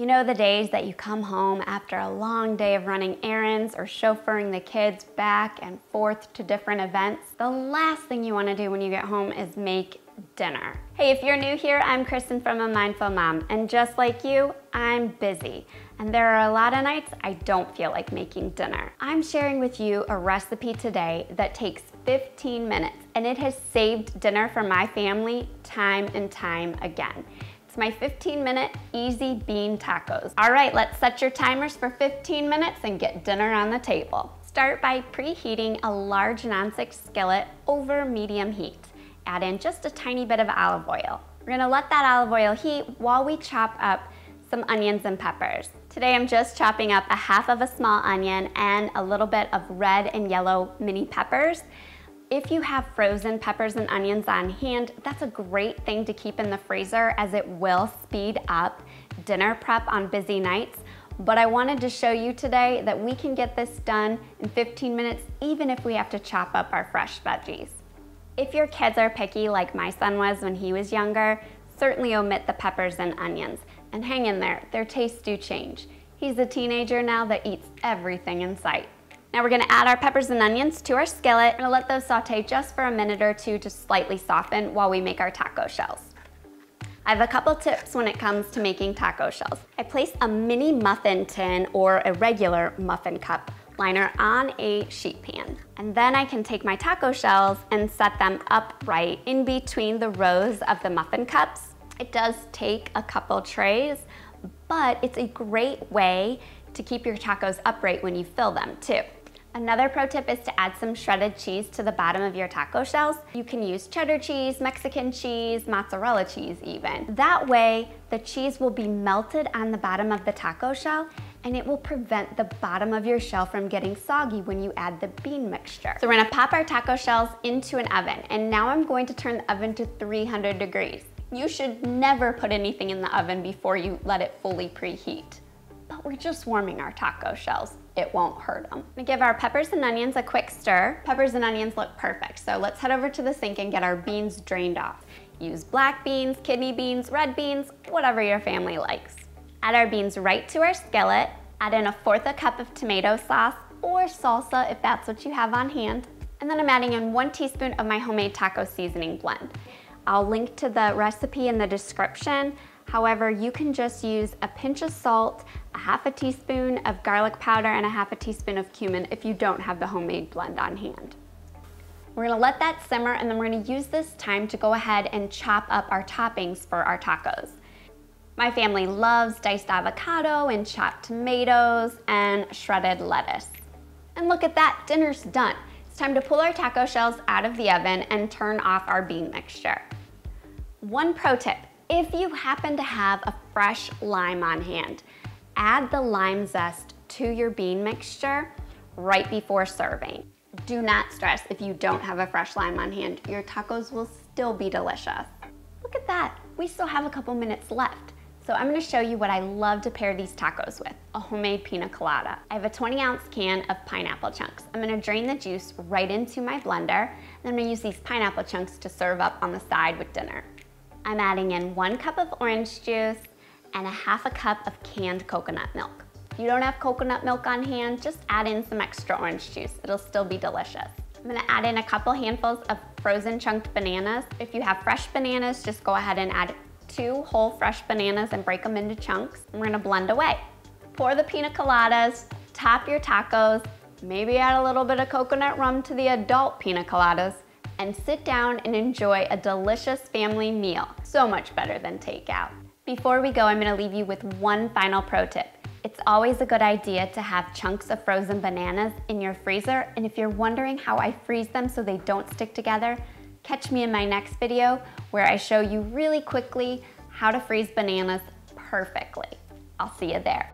You know the days that you come home after a long day of running errands or chauffeuring the kids back and forth to different events? The last thing you want to do when you get home is make dinner. Hey, if you're new here, I'm Kristen from A Mindful Mom, and just like you, I'm busy. And there are a lot of nights I don't feel like making dinner. I'm sharing with you a recipe today that takes 15 minutes, and it has saved dinner for my family time and time again. It's my 15-minute easy bean tacos. All right, let's set your timers for 15 minutes and get dinner on the table. Start by preheating a large nonstick skillet over medium heat. Add in just a tiny bit of olive oil. We're gonna let that olive oil heat while we chop up some onions and peppers. Today I'm just chopping up a half of a small onion and a little bit of red and yellow mini peppers. If you have frozen peppers and onions on hand, that's a great thing to keep in the freezer as it will speed up dinner prep on busy nights. But I wanted to show you today that we can get this done in 15 minutes even if we have to chop up our fresh veggies. If your kids are picky like my son was when he was younger, certainly omit the peppers and onions. And hang in there, their tastes do change. He's a teenager now that eats everything in sight. Now we're gonna add our peppers and onions to our skillet. We're gonna let those saute just for a minute or two to slightly soften while we make our taco shells. I have a couple tips when it comes to making taco shells. I place a mini muffin tin or a regular muffin cup liner on a sheet pan. And then I can take my taco shells and set them upright in between the rows of the muffin cups. It does take a couple trays, but it's a great way to keep your tacos upright when you fill them too. Another pro tip is to add some shredded cheese to the bottom of your taco shells. You can use cheddar cheese, Mexican cheese, mozzarella cheese even. That way, the cheese will be melted on the bottom of the taco shell and it will prevent the bottom of your shell from getting soggy when you add the bean mixture. So we're gonna pop our taco shells into an oven, and now I'm going to turn the oven to 300 degrees. You should never put anything in the oven before you let it fully preheat. But we're just warming our taco shells. It won't hurt them. I'm gonna give our peppers and onions a quick stir. Peppers and onions look perfect, so let's head over to the sink and get our beans drained off. Use black beans, kidney beans, red beans, whatever your family likes. Add our beans right to our skillet. Add in 1/4 cup of tomato sauce or salsa if that's what you have on hand. And then I'm adding in 1 teaspoon of my homemade taco seasoning blend. I'll link to the recipe in the description. However, you can just use a pinch of salt, a 1/2 teaspoon of garlic powder, and a 1/2 teaspoon of cumin if you don't have the homemade blend on hand. We're gonna let that simmer, and then we're gonna use this time to go ahead and chop up our toppings for our tacos. My family loves diced avocado and chopped tomatoes and shredded lettuce. And look at that, dinner's done. It's time to pull our taco shells out of the oven and turn off our bean mixture. One pro tip, if you happen to have a fresh lime on hand, add the lime zest to your bean mixture right before serving. Do not stress if you don't have a fresh lime on hand. Your tacos will still be delicious. Look at that, we still have a couple minutes left. So I'm gonna show you what I love to pair these tacos with, a homemade pina colada. I have a 20-ounce can of pineapple chunks. I'm gonna drain the juice right into my blender, and I'm gonna use these pineapple chunks to serve up on the side with dinner. I'm adding in 1 cup of orange juice and a 1/2 cup of canned coconut milk. If you don't have coconut milk on hand, just add in some extra orange juice. It'll still be delicious. I'm gonna add in a couple handfuls of frozen chunked bananas. If you have fresh bananas, just go ahead and add 2 whole fresh bananas and break them into chunks. And we're gonna blend away. Pour the pina coladas, top your tacos, maybe add a little bit of coconut rum to the adult pina coladas, and sit down and enjoy a delicious family meal. So much better than takeout. Before we go, I'm gonna leave you with one final pro tip. It's always a good idea to have chunks of frozen bananas in your freezer, and if you're wondering how I freeze them so they don't stick together, catch me in my next video where I show you really quickly how to freeze bananas perfectly. I'll see you there.